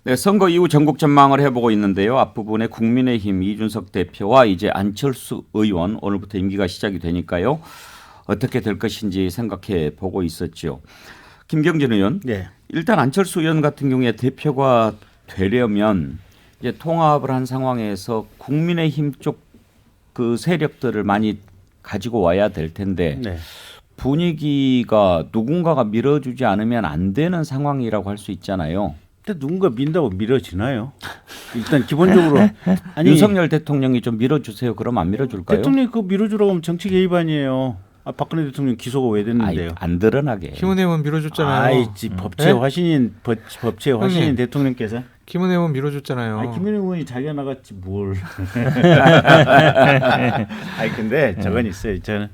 네, 선거 이후 전국 전망을 해보고 있는데요. 앞부분에 국민의힘 이준석 대표와 이제 안철수 의원 오늘부터 임기가 시작이 되니까요. 어떻게 될 것인지 생각해 보고 있었죠. 김경진 의원, 네. 일단 안철수 의원 같은 경우에 대표가 되려면 이제 통합을 한 상황에서 국민의힘 쪽 그 세력들을 많이 가지고 와야 될 텐데 네. 분위기가 누군가가 밀어주지 않으면 안 되는 상황이라고 할 수 있잖아요. 근데 누군가 민다고 밀어지나요? 일단 기본적으로 아니 윤석열 대통령이 좀 밀어주세요. 그럼 안 밀어줄까요? 대통령이 그거 밀어주라고 하면 정치 개입 아니에요. 박근혜 대통령 기소가 왜 됐는데요? 안 드러나게. 김은혜 의원 밀어줬잖아요. 아이지 법치의 네? 화신인 법치의 화신인 형님. 대통령께서 김은혜 의원 밀어줬잖아요. 김현우 의원이 자기가 나갔지 뭘. 아니 근데 저건 있어요. 저는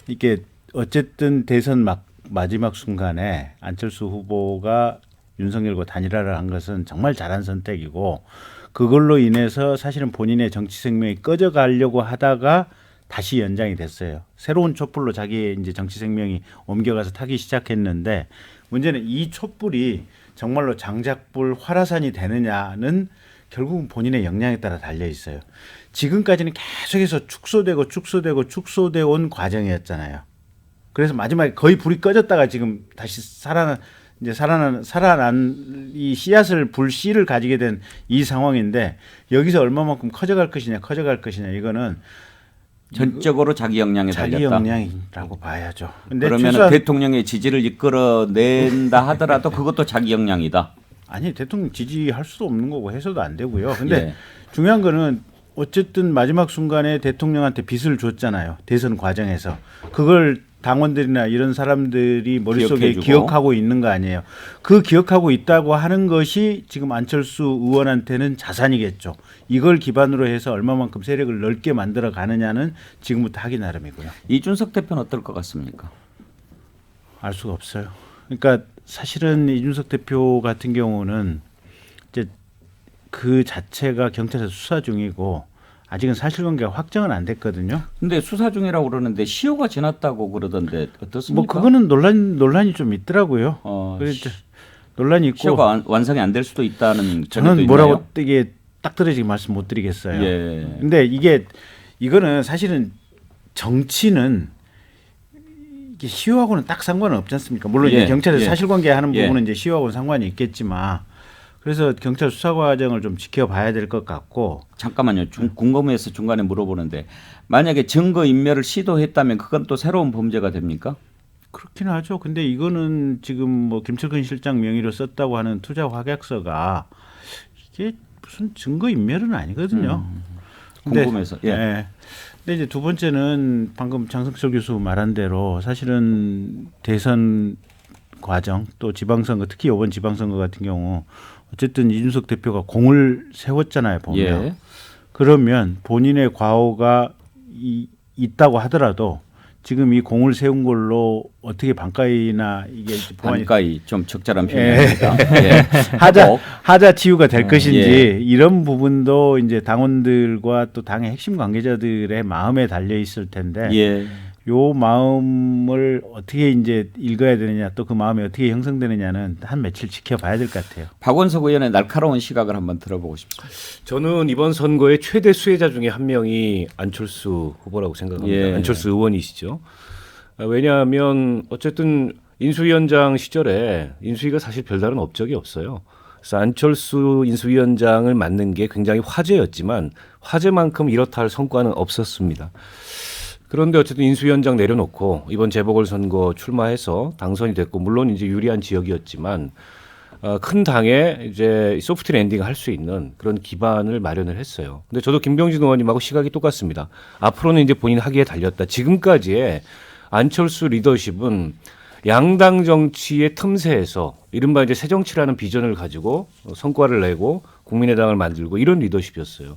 이게 어쨌든 대선 마지막 순간에 안철수 후보가 윤석열과 단일화를 한 것은 정말 잘한 선택이고 그걸로 인해서 사실은 본인의 정치 생명이 꺼져가려고 하다가 다시 연장이 됐어요. 새로운 촛불로 자기의 이제 정치 생명이 옮겨가서 타기 시작했는데 문제는 이 촛불이 정말로 장작불 활화산이 되느냐는 결국은 본인의 역량에 따라 달려 있어요. 지금까지는 계속해서 축소되고 온 과정이었잖아요. 그래서 마지막에 거의 불이 꺼졌다가 지금 다시 살아난 이 씨앗을 씨를 가지게 된 이 상황인데 여기서 얼마만큼 커져갈 것이냐 이거는 전적으로 자기 역량에 자기 달렸다. 역량이라고 봐야죠. 근데 그러면 대통령의 지지를 이끌어낸다 하더라도 그것도 자기 역량이다. 아니 대통령 지지할 수도 없는 거고 해서도 안 되고요. 근데 예. 중요한 거는 어쨌든 마지막 순간에 대통령한테 빚을 줬잖아요. 대선 과정에서. 그걸 당원들이나 이런 사람들이 머릿속에 기억해주고. 기억하고 있는 거 아니에요. 그 기억하고 있다고 하는 것이 지금 안철수 의원한테는 자산이겠죠. 이걸 기반으로 해서 얼마만큼 세력을 넓게 만들어 가느냐는 지금부터 하기 나름이고요. 이준석 대표는 어떨 것 같습니까? 알 수가 없어요. 그러니까 사실은 이준석 대표 같은 경우는 이제 그 자체가 경찰에서 수사 중이고 아직은 사실관계가 확정은 안 됐거든요. 근데 수사 중이라고 그러는데 시효가 지났다고 그러던데 어떻습니까? 뭐 그거는 논란이 좀 있더라고요. 그래서 논란이 있고 시효가 완성이 안 될 수도 있다는 저는 뭐라고 이게 딱 떨어지게 말씀 못 드리겠어요. 예. 근데 이거는 사실은 정치는 이게 시효하고는 딱 상관은 없지 않습니까? 물론 예. 이제 경찰에서 예. 사실관계 하는 예. 부분은 이제 시효하고는 상관이 있겠지만 그래서 경찰 수사 과정을 좀 지켜봐야 될 것 같고. 잠깐만요. 궁금해서 중간에 물어보는데 만약에 증거 인멸을 시도했다면 그건 또 새로운 범죄가 됩니까? 그렇긴 하죠. 근데 이거는 지금 뭐 김철근 실장 명의로 썼다고 하는 투자 확약서가 이게 무슨 증거 인멸은 아니거든요. 궁금해서. 예. 네. 근데 이제 두 번째는 방금 장성철 교수 말한 대로 사실은 대선 과정 또 지방선거 특히 이번 지방선거 같은 경우 어쨌든 이준석 대표가 공을 세웠잖아요. 보면. 예. 그러면 본인의 과오가 있다고 하더라도 지금 이 공을 세운 걸로 어떻게 반가이나 이게 보완이 반가이 좀 적절한 표현입니다. 예. 하자 치유가 될 것인지 예. 이런 부분도 이제 당원들과 또 당의 핵심 관계자들의 마음에 달려 있을 텐데 예. 요 마음을 어떻게 이제 읽어야 되느냐 또 그 마음이 어떻게 형성되느냐는 한 며칠 지켜봐야 될 것 같아요. 박원석 의원의 날카로운 시각을 한번 들어보고 싶습니다. 저는 이번 선거의 최대 수혜자 중에 한 명이 안철수 후보라고 생각합니다. 예. 안철수 의원이시죠. 왜냐하면 어쨌든 인수위원장 시절에 인수위가 사실 별다른 업적이 없어요. 그래서 안철수 인수위원장을 맡는 게 굉장히 화제였지만 화제만큼 이렇다 할 성과는 없었습니다. 그런데 어쨌든 인수위원장 내려놓고 이번 재보궐선거 출마해서 당선이 됐고 물론 이제 유리한 지역이었지만 큰 당에 이제 소프트 랜딩 할 수 있는 그런 기반을 마련을 했어요. 근데 저도 김병진 의원님하고 시각이 똑같습니다. 앞으로는 이제 본인 하기에 달렸다. 지금까지의 안철수 리더십은 양당 정치의 틈새에서 이른바 이제 새정치라는 비전을 가지고 성과를 내고 국민의당을 만들고 이런 리더십이었어요.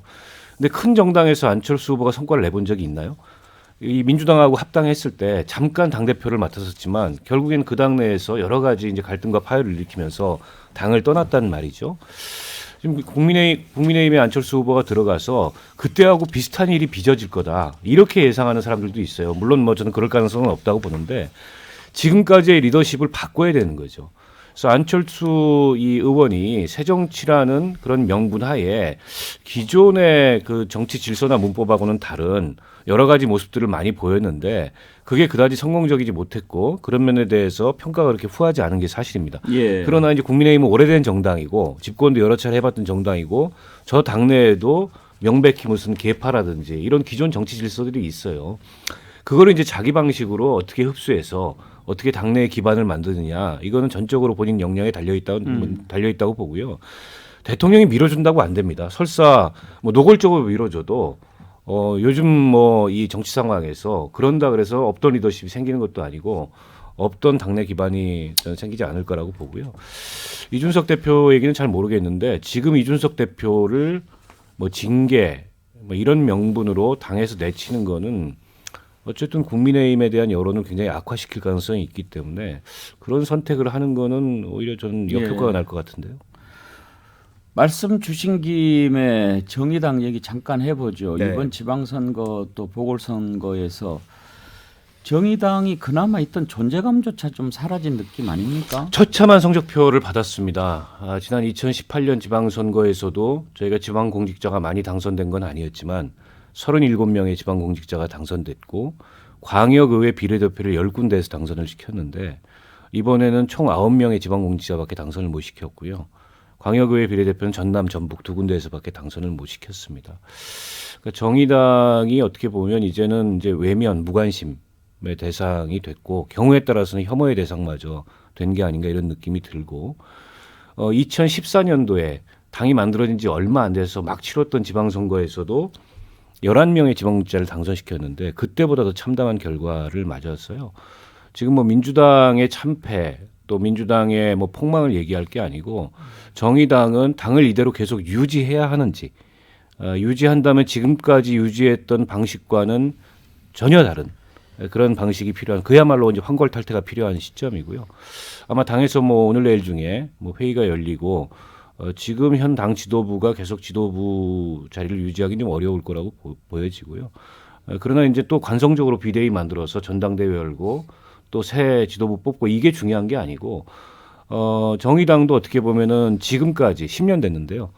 근데 큰 정당에서 안철수 후보가 성과를 내본 적이 있나요? 이 민주당하고 합당했을 때 잠깐 당대표를 맡았었지만 결국엔 그 당내에서 여러 가지 이제 갈등과 파열을 일으키면서 당을 떠났단 말이죠. 지금 국민의힘의 안철수 후보가 들어가서 그때하고 비슷한 일이 빚어질 거다. 이렇게 예상하는 사람들도 있어요. 물론 뭐 저는 그럴 가능성은 없다고 보는데 지금까지의 리더십을 바꿔야 되는 거죠. 그래서 안철수 이 의원이 새정치라는 그런 명분 하에 기존의 그 정치 질서나 문법하고는 다른 여러 가지 모습들을 많이 보였는데 그게 그다지 성공적이지 못했고 그런 면에 대해서 평가가 그렇게 후하지 않은 게 사실입니다. 예. 그러나 이제 국민의힘은 오래된 정당이고 집권도 여러 차례 해봤던 정당이고 저 당내에도 명백히 무슨 계파라든지 이런 기존 정치 질서들이 있어요. 그거를 이제 자기 방식으로 어떻게 흡수해서 어떻게 당내의 기반을 만드느냐 이거는 전적으로 본인 역량에 달려있다고 보고요. 대통령이 밀어준다고 안 됩니다. 설사 뭐 노골적으로 밀어줘도 요즘 뭐 이 정치 상황에서 그런다 그래서 없던 리더십이 생기는 것도 아니고 없던 당내 기반이 저는 생기지 않을 거라고 보고요. 이준석 대표 얘기는 잘 모르겠는데 지금 이준석 대표를 뭐 징계 뭐 이런 명분으로 당에서 내치는 거는 어쨌든 국민의힘에 대한 여론을 굉장히 악화시킬 가능성이 있기 때문에 그런 선택을 하는 거는 오히려 저는 역효과가 날 것 같은데요. 말씀 주신 김에 정의당 얘기 잠깐 해보죠. 네. 이번 지방선거 또 보궐선거에서 정의당이 그나마 있던 존재감조차 좀 사라진 느낌 아닙니까? 처참한 성적표를 받았습니다. 지난 2018년 지방선거에서도 저희가 지방공직자가 많이 당선된 건 아니었지만 37명의 지방공직자가 당선됐고 광역의회 비례대표를 10군데에서 당선을 시켰는데 이번에는 총 9명의 지방공직자밖에 당선을 못 시켰고요. 광역의회 비례대표는 전남, 전북 2군데에서밖에 당선을 못 시켰습니다. 그러니까 정의당이 어떻게 보면 이제는 이제 외면, 무관심의 대상이 됐고 경우에 따라서는 혐오의 대상마저 된 게 아닌가 이런 느낌이 들고 2014년도에 당이 만들어진 지 얼마 안 돼서 막 치렀던 지방선거에서도 11명의 지방공직자를 당선시켰는데 그때보다 더 참담한 결과를 맞았어요. 지금 뭐 민주당의 참패 또 민주당의 뭐 폭망을 얘기할 게 아니고 정의당은 당을 이대로 계속 유지해야 하는지 유지한다면 지금까지 유지했던 방식과는 전혀 다른 그런 방식이 필요한 그야말로 이제 황골탈퇴가 필요한 시점이고요. 아마 당에서 뭐 오늘 내일 중에 뭐 회의가 열리고 지금 현 당 지도부가 계속 지도부 자리를 유지하기는 좀 어려울 거라고 보여지고요. 그러나 이제 또 관성적으로 비대위 만들어서 전당대회 열고 또 새 지도부 뽑고 이게 중요한 게 아니고 정의당도 어떻게 보면은 지금까지 10년 됐는데요.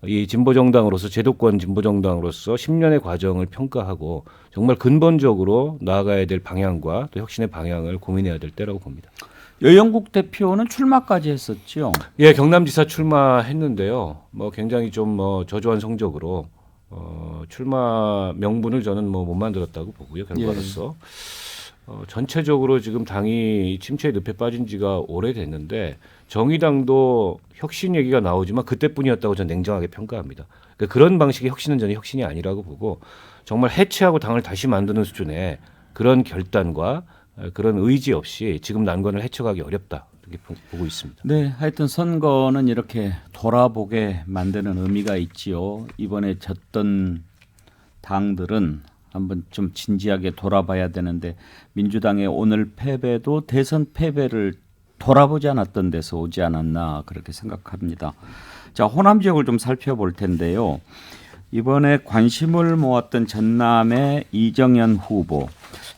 이 진보정당으로서 제도권 진보정당으로서 10년의 과정을 평가하고 정말 근본적으로 나아가야 될 방향과 또 혁신의 방향을 고민해야 될 때라고 봅니다. 여영국 대표는 출마까지 했었죠. 예, 경남지사 출마했는데요. 뭐 굉장히 좀 뭐 저조한 성적으로 출마 명분을 저는 뭐 못 만들었다고 보고요. 결과로서 전체적으로 지금 당이 침체의 늪에 빠진 지가 오래됐는데 정의당도 혁신 얘기가 나오지만 그때뿐이었다고 저는 냉정하게 평가합니다. 그러니까 그런 방식의 혁신은 저는 혁신이 아니라고 보고 정말 해체하고 당을 다시 만드는 수준의 그런 결단과 그런 의지 없이 지금 난관을 헤쳐가기 어렵다 이렇게 보고 있습니다. 네, 하여튼 선거는 이렇게 돌아보게 만드는 의미가 있지요. 이번에 졌던 당들은 한번 좀 진지하게 돌아봐야 되는데 민주당의 오늘 패배도 대선 패배를 돌아보지 않았던 데서 오지 않았나 그렇게 생각합니다. 자, 호남 지역을 좀 살펴볼 텐데요. 이번에 관심을 모았던 전남의 이정현 후보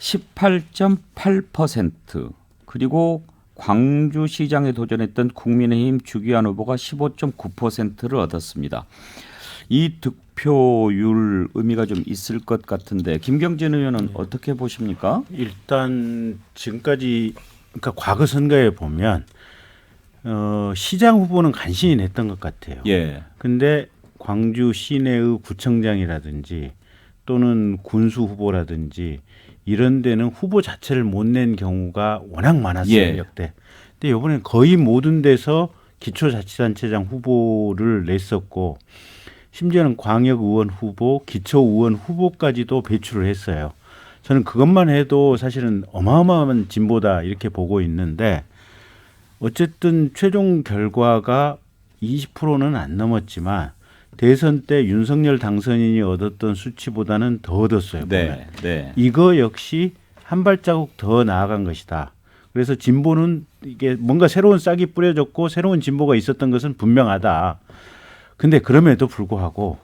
18.8% 그리고 광주시장에 도전했던 국민의힘 주기환 후보가 15.9%를 얻었습니다. 이 득표율 의미가 좀 있을 것 같은데 김경진 의원은 어떻게 보십니까? 일단 지금까지 그러니까 과거 선거에 보면 시장 후보는 간신히 냈던 것 같아요. 예. 근데 광주 시내의 구청장이라든지 또는 군수 후보라든지 이런 데는 후보 자체를 못 낸 경우가 워낙 많았어요. 예. 역대. 근데 이번에 거의 모든 데서 기초자치단체장 후보를 냈었고 심지어는 광역의원 후보, 기초의원 후보까지도 배출을 했어요. 저는 그것만 해도 사실은 어마어마한 진보다 이렇게 보고 있는데 어쨌든 최종 결과가 20%는 안 넘었지만 대선 때 윤석열 당선인이 얻었던 수치보다는 더 얻었어요. 보면. 네. 네. 이거 역시 한 발자국 더 나아간 것이다. 그래서 진보는 이게 뭔가 새로운 싹이 뿌려졌고 새로운 진보가 있었던 것은 분명하다. 근데 그럼에도 불구하고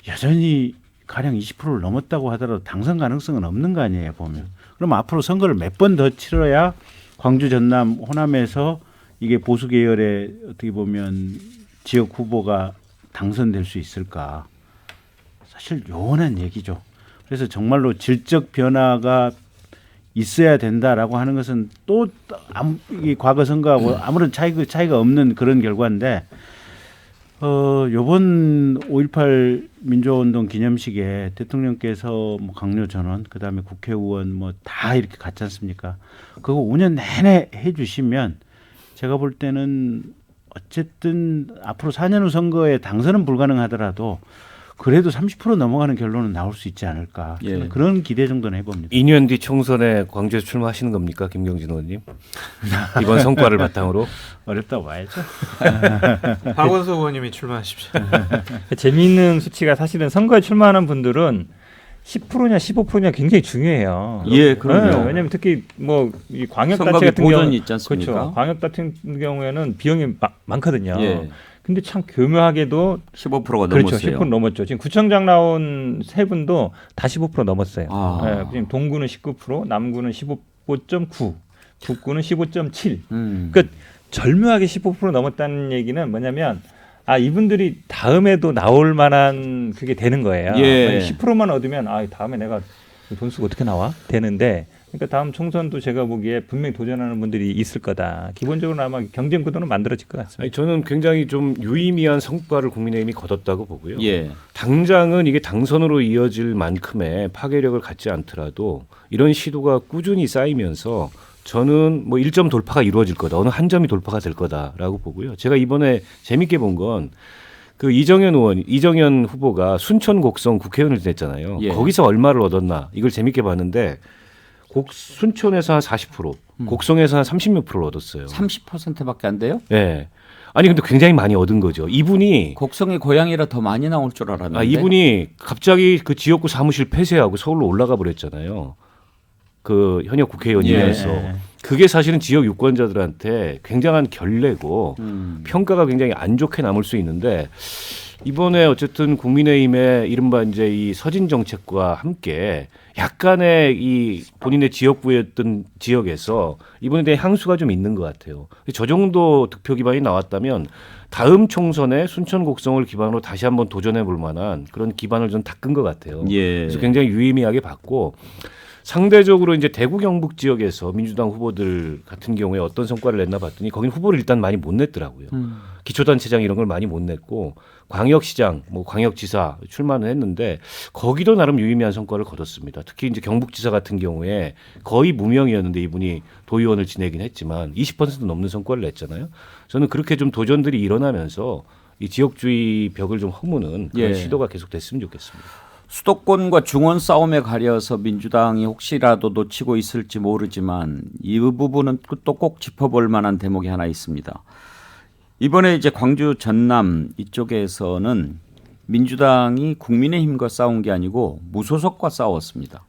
여전히 가량 20%를 넘었다고 하더라도 당선 가능성은 없는 거 아니에요, 보면. 그럼 앞으로 선거를 몇 번 더 치러야 광주, 전남, 호남에서 이게 보수 계열의 어떻게 보면 지역 후보가 당선될 수 있을까? 사실 요원한 얘기죠. 그래서 정말로 질적 변화가 있어야 된다라고 하는 것은 또 이 과거 선거하고 아무런 차이가 없는 그런 결과인데 요번 5.18 민주화운동 기념식에 대통령께서 뭐 강요 전원 그다음에 국회의원 뭐 다 이렇게 갔지 않습니까? 그거 5년 내내 해주시면 제가 볼 때는 어쨌든 앞으로 4년 후 선거에 당선은 불가능하더라도 그래도 30% 넘어가는 결론은 나올 수 있지 않을까. 예. 저는 그런 기대 정도는 해봅니다. 2년 뒤 총선에 광주에서 출마하시는 겁니까, 김경진 의원님? 이번 성과를 바탕으로? 어렵다고 봐야죠. 박원석 의원님이 출마하십시오. 재미있는 수치가 사실은 선거에 출마하는 분들은 10%냐 15%냐 굉장히 중요해요. 예, 그럼요. 네, 왜냐하면 특히 뭐 이 광역단체 선거비 같은 보전이 경우 있지 않습니까? 그렇죠. 광역 같은 경우에는 비용이 많거든요. 예. 근데 참 교묘하게도 15%가 그렇죠. 넘었어요. 10% 넘었죠. 지금 구청장 나온 세 분도 다 15% 넘었어요. 아. 네, 지금 동구는 19%, 남구는 15.9, 북구는 15.7. 그러니까 절묘하게 15% 넘었다는 얘기는 뭐냐면 이분들이 다음에도 나올 만한 그게 되는 거예요. 예. 10%만 얻으면 다음에 내가 돈 쓰고 어떻게 나와? 되는데 그러니까 다음 총선도 제가 보기에 분명히 도전하는 분들이 있을 거다. 기본적으로 아마 경쟁 구도는 만들어질 것 같습니다. 아니, 저는 굉장히 좀 유의미한 성과를 국민의힘이 거뒀다고 보고요. 예. 당장은 이게 당선으로 이어질 만큼의 파괴력을 갖지 않더라도 이런 시도가 꾸준히 쌓이면서 저는 뭐 1점 돌파가 이루어질 거다. 어느 한 점이 돌파가 될 거다라고 보고요. 제가 이번에 재밌게 본 건 그 이정현 후보가 순천 곡성 국회의원을 냈잖아요. 예. 거기서 얼마를 얻었나 이걸 재밌게 봤는데 순천에서 한 40%, 곡성에서 한 30몇 프로를 얻었어요. 30%밖에 안 돼요? 예. 아니 근데 굉장히 많이 얻은 거죠. 이분이 곡성이 고향이라 더 많이 나올 줄 알았는데. 이분이 갑자기 그 지역구 사무실 폐쇄하고 서울로 올라가 버렸잖아요. 그 현역 국회의원이면서 예. 그게 사실은 지역 유권자들한테 굉장한 결례고 평가가 굉장히 안 좋게 남을 수 있는데 이번에 어쨌든 국민의힘의 이른바 이제 이 서진 정책과 함께 약간의 이 본인의 지역구였던 지역에서 이번에 대한 향수가 좀 있는 것 같아요. 저 정도 득표 기반이 나왔다면 다음 총선에 순천 곡성을 기반으로 다시 한번 도전해 볼 만한 그런 기반을 좀 닦은 것 같아요. 예. 그래서 굉장히 유의미하게 봤고 상대적으로 이제 대구 경북 지역에서 민주당 후보들 같은 경우에 어떤 성과를 냈나 봤더니 거긴 후보를 일단 많이 못 냈더라고요. 기초단체장 이런 걸 많이 못 냈고 광역시장, 뭐 광역지사 출마는 했는데 거기도 나름 유의미한 성과를 거뒀습니다. 특히 이제 경북지사 같은 경우에 거의 무명이었는데 이분이 도의원을 지내긴 했지만 20% 넘는 성과를 냈잖아요. 저는 그렇게 좀 도전들이 일어나면서 이 지역주의 벽을 좀 허무는 그런 예. 시도가 계속 됐으면 좋겠습니다. 수도권과 중원 싸움에 가려서 민주당이 혹시라도 놓치고 있을지 모르지만 이 부분은 또 꼭 짚어볼 만한 대목이 하나 있습니다. 이번에 이제 광주 전남 이쪽에서는 민주당이 국민의힘과 싸운 게 아니고 무소속과 싸웠습니다.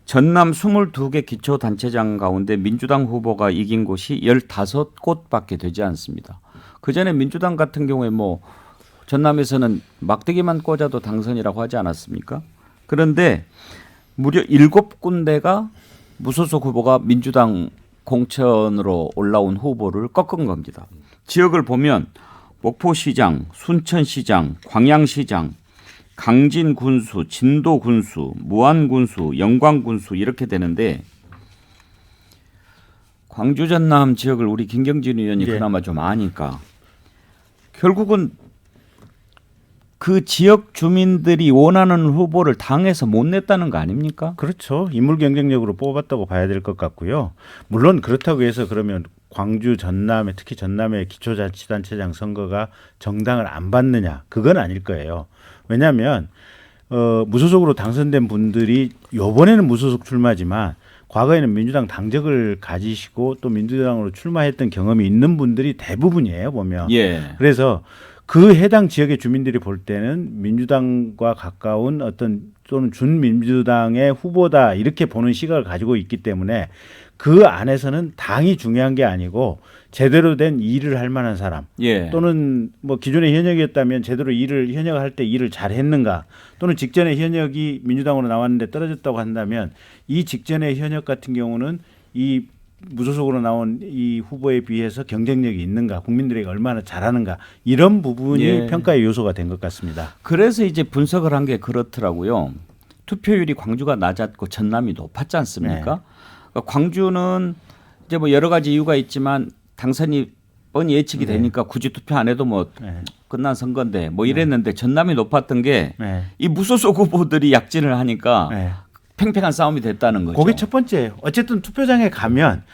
전남 22개 기초단체장 가운데 민주당 후보가 이긴 곳이 15곳밖에 되지 않습니다. 그전에 민주당 같은 경우에 뭐 전남에서는 막대기만 꽂아도 당선이라고 하지 않았습니까? 그런데 무려 7군데가 무소속 후보가 민주당 공천으로 올라온 후보를 꺾은 겁니다. 지역을 보면 목포시장, 순천시장, 광양시장, 강진군수, 진도군수, 무안군수, 영광군수 이렇게 되는데 광주 전남 지역을 우리 김경진 의원이 그나마 좀 아니까 결국은 그 지역 주민들이 원하는 후보를 당에서 못 냈다는 거 아닙니까? 그렇죠. 인물 경쟁력으로 뽑았다고 봐야 될 것 같고요. 물론 그렇다고 해서 그러면 광주 전남에 특히 전남의 기초자치단체장 선거가 정당을 안 받느냐 그건 아닐 거예요. 왜냐하면 무소속으로 당선된 분들이 이번에는 무소속 출마지만 과거에는 민주당 당적을 가지시고 또 민주당으로 출마했던 경험이 있는 분들이 대부분이에요 보면. 예. 그래서 그 해당 지역의 주민들이 볼 때는 민주당과 가까운 어떤 또는 준민주당의 후보다 이렇게 보는 시각을 가지고 있기 때문에 그 안에서는 당이 중요한 게 아니고 제대로 된 일을 할 만한 사람 예. 또는 뭐 기존의 현역이었다면 제대로 현역할 때 일을 잘 했는가 또는 직전에 현역이 민주당으로 나왔는데 떨어졌다고 한다면 이 직전의 현역 같은 경우는 이 무소속으로 나온 이 후보에 비해서 경쟁력이 있는가, 국민들에게 얼마나 잘하는가 이런 부분이 예. 평가의 요소가 된 것 같습니다. 그래서 이제 분석을 한 게 그렇더라고요. 투표율이 광주가 낮았고 전남이 높았지 않습니까? 네. 그러니까 광주는 이제 뭐 여러 가지 이유가 있지만 당선이 뻔히 예측이 되니까 굳이 투표 안 해도 뭐 네. 끝난 선거인데 뭐 이랬는데 전남이 높았던 게 이 네. 무소속 후보들이 약진을 하니까 네. 팽팽한 싸움이 됐다는 거죠. 그게 첫 번째예요. 어쨌든 투표장에 가면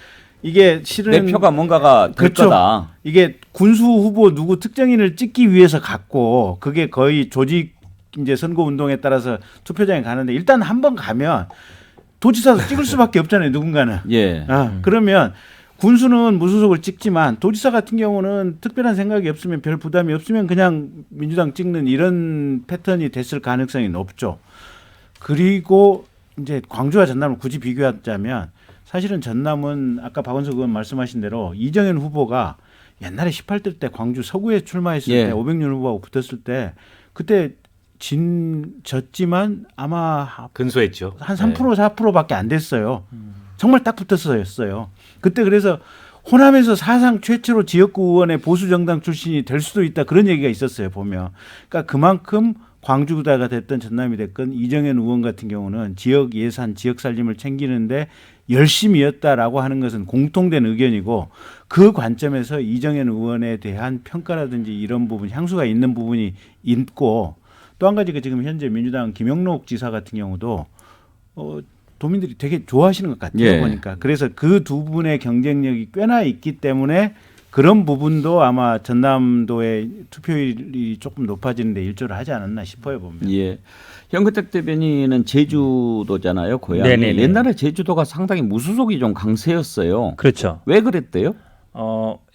이게 실은 내 표가 뭔가가 될 그렇죠. 거다. 이게 군수 후보 누구 특정인을 찍기 위해서 갔고 그게 거의 조직 이제 선거 운동에 따라서 투표장에 가는데 일단 한번 가면 도지사도 찍을 수밖에 없잖아요. 누군가는. 예. 그러면 군수는 무소속을 찍지만 도지사 같은 경우는 특별한 생각이 없으면 별 부담이 없으면 그냥 민주당 찍는 이런 패턴이 됐을 가능성이 높죠. 그리고 이제 광주와 전남을 굳이 비교하자면 사실은 전남은 아까 박원석 의원 말씀하신 대로 이정현 후보가 옛날에 18대 때 광주 서구에 출마했을 예. 때 오백윤 후보하고 붙었을 때 그때 졌지만 아마 근소했죠. 한 3% 4%밖에 안 됐어요. 정말 딱 붙었어요. 그때 그래서 호남에서 사상 최초로 지역구 의원의 보수 정당 출신이 될 수도 있다 그런 얘기가 있었어요. 보면 그러니까 그만큼 광주구다가 됐든 전남이 됐건 이정현 의원 같은 경우는 지역 예산, 지역 살림을 챙기는데 열심이었다라고 하는 것은 공통된 의견이고 그 관점에서 이정현 의원에 대한 평가라든지 이런 부분 향수가 있는 부분이 있고 또 한 가지 지금 현재 민주당 김영록 지사 같은 경우도 도민들이 되게 좋아하시는 것 같아요. 예. 보니까. 그래서 그 두 분의 경쟁력이 꽤나 있기 때문에 그런 부분도 아마 전남도의 투표율이 조금 높아지는 데 일조를 하지 않았나 싶어요. 보면. 예. 현근택 대변인은 제주도잖아요. 고향이. 네네네. 옛날에 제주도가 상당히 무소속이 좀 강세였어요. 그렇죠. 왜 그랬대요?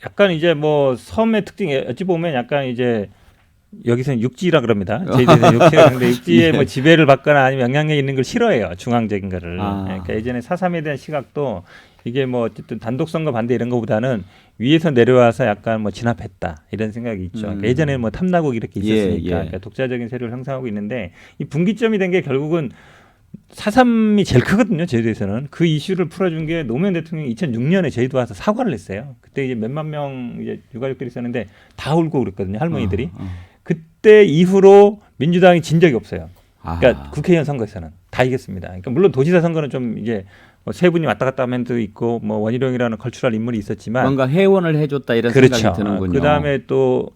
약간 이제 뭐 섬의 특징이 어찌 보면 약간 이제 여기서는 육지라 그럽니다. 제주에서 육지라 그러는데 육지에 예. 뭐 지배를 받거나 아니면 영향력 있는 걸 싫어해요. 중앙적인 거를. 아. 그러니까 예전에 4.3에 대한 시각도 이게 뭐 어쨌든 단독 선거 반대 이런 거보다는 위에서 내려와서 약간 뭐 진압했다 이런 생각이 있죠. 그러니까 예전에 뭐 탐나국 이렇게 있었으니까 예. 그러니까 독자적인 세력을 형성하고 있는데 이 분기점이 된 게 결국은 4.3이 제일 크거든요. 제주에서는 그 이슈를 풀어준 게 노무현 대통령이 2006년에 제주도 와서 사과를 했어요. 그때 이제 몇만 명 이제 유가족들이 있었는데 다 울고 그랬거든요. 할머니들이. 그때 이후로 민주당이 진 적이 없어요. 그러니까 국회의원 선거에서는 다 이겼습니다. 그러니까 물론 도지사 선거는 좀 이게 뭐 세 분이 왔다 갔다 하면 도 있고 뭐 원희룡이라는 컬처럴 인물이 있었지만 뭔가 회원을 해줬다 이런 그렇죠. 생각이 드는군요. 그다음에 또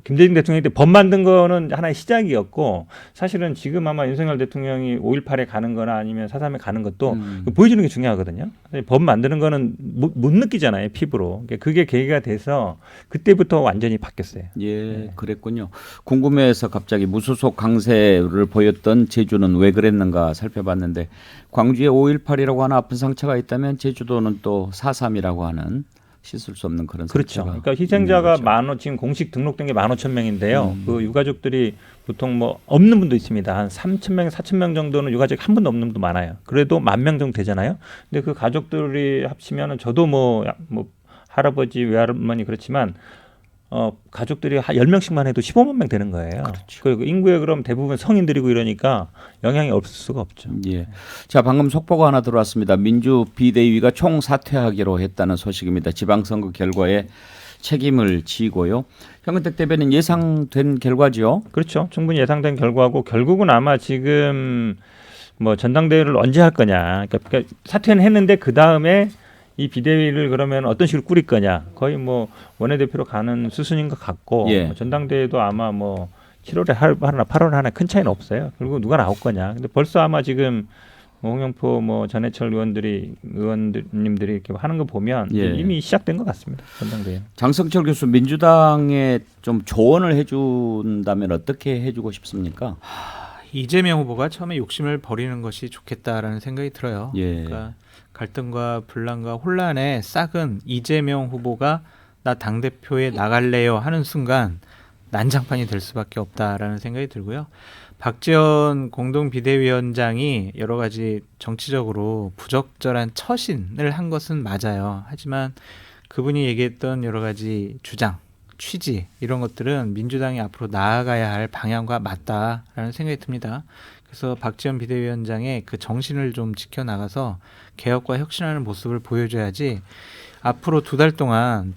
김대중 대통령 때 법 만든 거는 하나의 시작이었고 사실은 지금 아마 윤석열 대통령이 5.18에 가는 거나 아니면 4.3에 가는 것도 보여주는 게 중요하거든요. 법 만드는 거는 못 느끼잖아요. 피부로. 그게 계기가 돼서 그때부터 완전히 바뀌었어요. 예, 그랬군요. 궁금해서 갑자기 무소속 강세를 보였던 제주는 왜 그랬는가 살펴봤는데 광주에 5.18이라고 하는 아픈 상처가 있다면 제주도는 또 4.3이라고 하는 씻을 수 없는 그런 그렇죠. 상처가 그러니까 희생자가 있는 거죠. 지금 공식 등록된 게 15,000명인데요. 그 유가족들이 보통 뭐 없는 분도 있습니다. 한 3,000명, 4,000명 정도는 유가족이 한 분도 없는 분도 많아요. 그래도 10,000명 정도 되잖아요. 근데 그 가족들이 합치면은 저도 뭐 할아버지, 외할머니 그렇지만 가족들이 한 10명씩만 해도 15만 명 되는 거예요. 그렇죠. 그리고 인구의 그럼 대부분 성인들이고 이러니까 영향이 없을 수가 없죠. 예. 자, 방금 속보가 하나 들어왔습니다. 민주 비대위가 총 사퇴하기로 했다는 소식입니다. 지방선거 결과에 책임을 지고요. 현근택 대변인 예상된 결과지요? 그렇죠. 충분히 예상된 결과고 결국은 아마 지금 뭐 전당대회를 언제 할 거냐. 그러니까 사퇴는 했는데 그 다음에 이 비대위를 그러면 어떤 식으로 꾸릴 거냐. 거의 뭐 원내대표로 가는 수순인 것 같고 예. 전당대회도 아마 뭐 7월에 하나 8월에 하나 큰 차이는 없어요. 그리고 누가 나올 거냐. 근데 벌써 아마 지금 홍영표 전해철 의원님들이 이렇게 하는 거 보면 예. 이미 시작된 것 같습니다. 전당대회. 장성철 교수 민주당에 좀 조언을 해준다면 어떻게 해주고 싶습니까? 이재명 후보가 처음에 욕심을 버리는 것이 좋겠다라는 생각이 들어요. 예. 그러니까 갈등과 분란과 혼란의 싹은 이재명 후보가 나 당대표에 나갈래요 하는 순간 난장판이 될 수밖에 없다라는 생각이 들고요. 박지원 공동비대위원장이 여러 가지 정치적으로 부적절한 처신을 한 것은 맞아요. 하지만 그분이 얘기했던 여러 가지 주장, 취지 이런 것들은 민주당이 앞으로 나아가야 할 방향과 맞다라는 생각이 듭니다. 그래서 박지원 비대위원장의 그 정신을 좀 지켜나가서 개혁과 혁신하는 모습을 보여줘야지 앞으로 2달 동안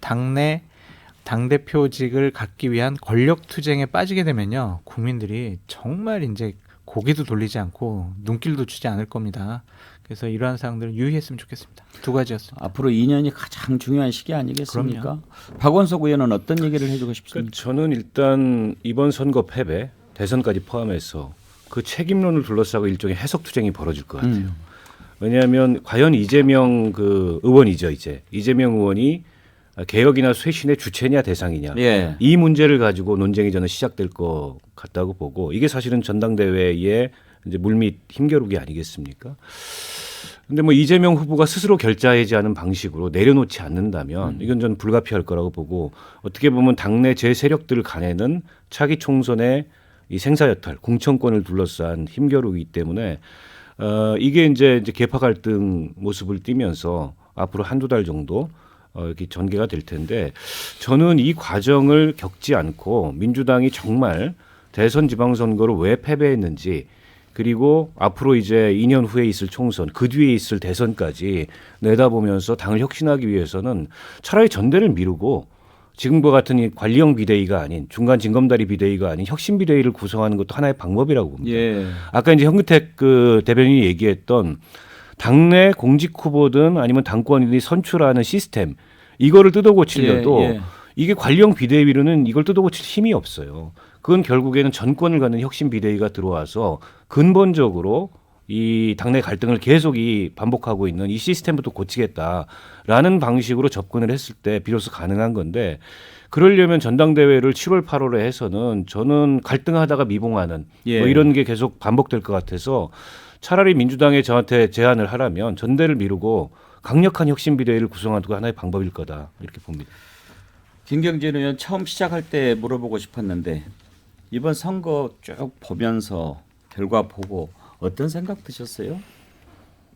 당대표직을 갖기 위한 권력 투쟁에 빠지게 되면요. 국민들이 정말 이제 고개도 돌리지 않고 눈길도 주지 않을 겁니다. 그래서 이러한 사항들을 유의했으면 좋겠습니다. 2가지였습니다. 앞으로 2년이 가장 중요한 시기 아니겠습니까? 박원석 의원은 어떤 얘기를 해주고 싶습니까? 저는 일단 이번 선거 패배, 대선까지 포함해서 그 책임론을 둘러싸고 일종의 해석 투쟁이 벌어질 것 같아요. 왜냐하면 과연 이재명 그 의원이죠, 이재명 의원이 개혁이나 쇄신의 주체냐 대상이냐 예. 이 문제를 가지고 논쟁이 저는 시작될 것 같다고 보고 이게 사실은 전당대회의 이제 물밑 힘겨루기 아니겠습니까? 근데 뭐 이재명 후보가 스스로 결자하지 않은 방식으로 내려놓지 않는다면 이건 전 불가피할 거라고 보고 어떻게 보면 당내 제 세력들 간에는 차기 총선의 이 생사여탈, 공천권을 둘러싼 힘겨루기 때문에 이게 이제 계파 갈등 모습을 띠면서 앞으로 1-2달 정도 이렇게 전개가 될 텐데 저는 이 과정을 겪지 않고 민주당이 정말 대선 지방선거를 왜 패배했는지 그리고 앞으로 이제 2년 후에 있을 총선, 그 뒤에 있을 대선까지 내다보면서 당을 혁신하기 위해서는 차라리 전대를 미루고 지금과 같은 이 관리형 비대위가 아닌 중간 징검다리 비대위가 아닌 혁신 비대위를 구성하는 것도 하나의 방법이라고 봅니다. 예. 아까 이제 현근택 그 대변인이 얘기했던 당내 공직 후보든 아니면 당권인이 선출하는 시스템 이거를 뜯어고치려도 예. 이게 관리형 비대위로는 이걸 뜯어고칠 힘이 없어요. 그건 결국에는 전권을 갖는 혁신 비대위가 들어와서 근본적으로 이 당내 갈등을 계속 이 반복하고 있는 이 시스템부터 고치겠다라는 방식으로 접근을 했을 때 비로소 가능한 건데 그러려면 전당대회를 7월 8월에 해서는 저는 갈등하다가 미봉하는 예. 뭐 이런 게 계속 반복될 것 같아서 차라리 민주당에 저한테 제안을 하라면 전대를 미루고 강력한 혁신 비대위를 구성하는 거 하나의 방법일 거다 이렇게 봅니다. 김경진 의원 처음 시작할 때 물어보고 싶었는데 이번 선거 쭉 보면서 결과 보고 어떤 생각 드셨어요?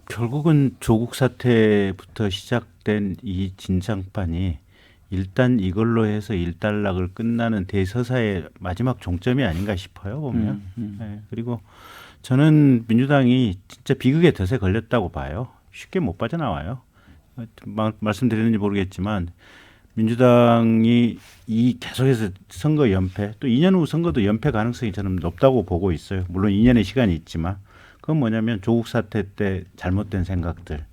결국은 조국 사태부터 시작된 이 진상판이 일단 이걸로 해서 일단락을 끝나는 대서사의 마지막 종점이 아닌가 싶어요 보면. 네, 그리고 저는 민주당이 진짜 비극의 덫에 걸렸다고 봐요. 쉽게 못 빠져나와요. 말씀드렸는지 모르겠지만 민주당이 이 계속해서 선거 연패 또 2년 후 선거도 연패 가능성이 저는 높다고 보고 있어요. 물론 2년의 시간이 있지만 그건 뭐냐면 조국 사태 때 잘못된 생각들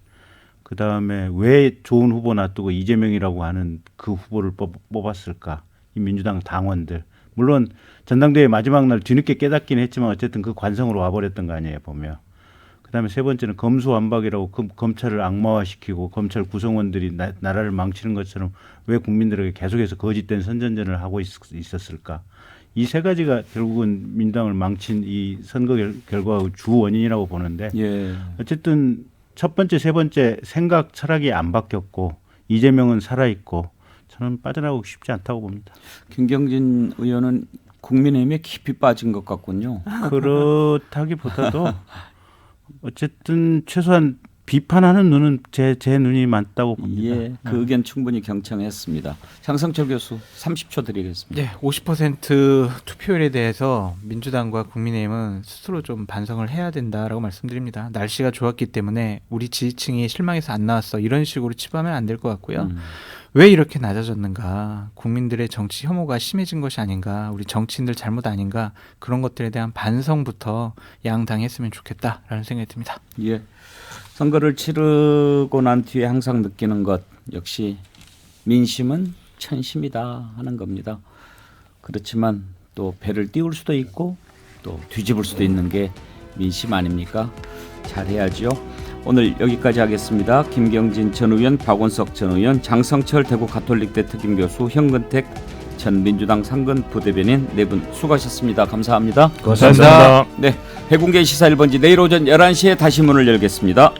그다음에 왜 좋은 후보 놔두고 이재명이라고 하는 그 후보를 뽑았을까 이 민주당 당원들 물론 전당대회 마지막 날 뒤늦게 깨닫긴 했지만 어쨌든 그 관성으로 와버렸던 거 아니에요 보면. 그다음에 세 번째는 검수완박이라고 검찰을 악마화시키고 검찰 구성원들이 나라를 망치는 것처럼 왜 국민들에게 계속해서 거짓된 선전전을 하고 있었을까? 이 세 가지가 결국은 민주당을 망친 이 선거 결과의 주 원인이라고 보는데 예. 어쨌든 첫 번째, 세 번째 생각 철학이 안 바뀌었고 이재명은 살아있고 저는 빠져나오기 쉽지 않다고 봅니다. 김경진 의원은 국민의힘에 깊이 빠진 것 같군요. 그렇다기보다도 어쨌든 최소한 비판하는 눈은 제 눈이 많다고 봅니다. 예, 그 의견 충분히 경청했습니다. 장성철 교수 30초 드리겠습니다. 네, 50% 투표율에 대해서 민주당과 국민의힘은 스스로 좀 반성을 해야 된다라고 말씀드립니다. 날씨가 좋았기 때문에 우리 지지층이 실망해서 안 나왔어 이런 식으로 치부하면 안 될 것 같고요. 왜 이렇게 낮아졌는가? 국민들의 정치 혐오가 심해진 것이 아닌가? 우리 정치인들 잘못 아닌가? 그런 것들에 대한 반성부터 양당이 했으면 좋겠다라는 생각이 듭니다. 예. 선거를 치르고 난 뒤에 항상 느끼는 것 역시 민심은 천심이다 하는 겁니다. 그렇지만 또 배를 띄울 수도 있고 또 뒤집을 수도 있는 게 민심 아닙니까? 잘해야지요. 오늘 여기까지 하겠습니다. 김경진 전 의원, 박원석 전 의원, 장성철 대구 가톨릭대 특임교수, 현근택 전 민주당 상근 부대변인 네 분 수고하셨습니다. 감사합니다. 감사합니다. 네, 해공개 시사 1번지 내일 오전 11시에 다시 문을 열겠습니다.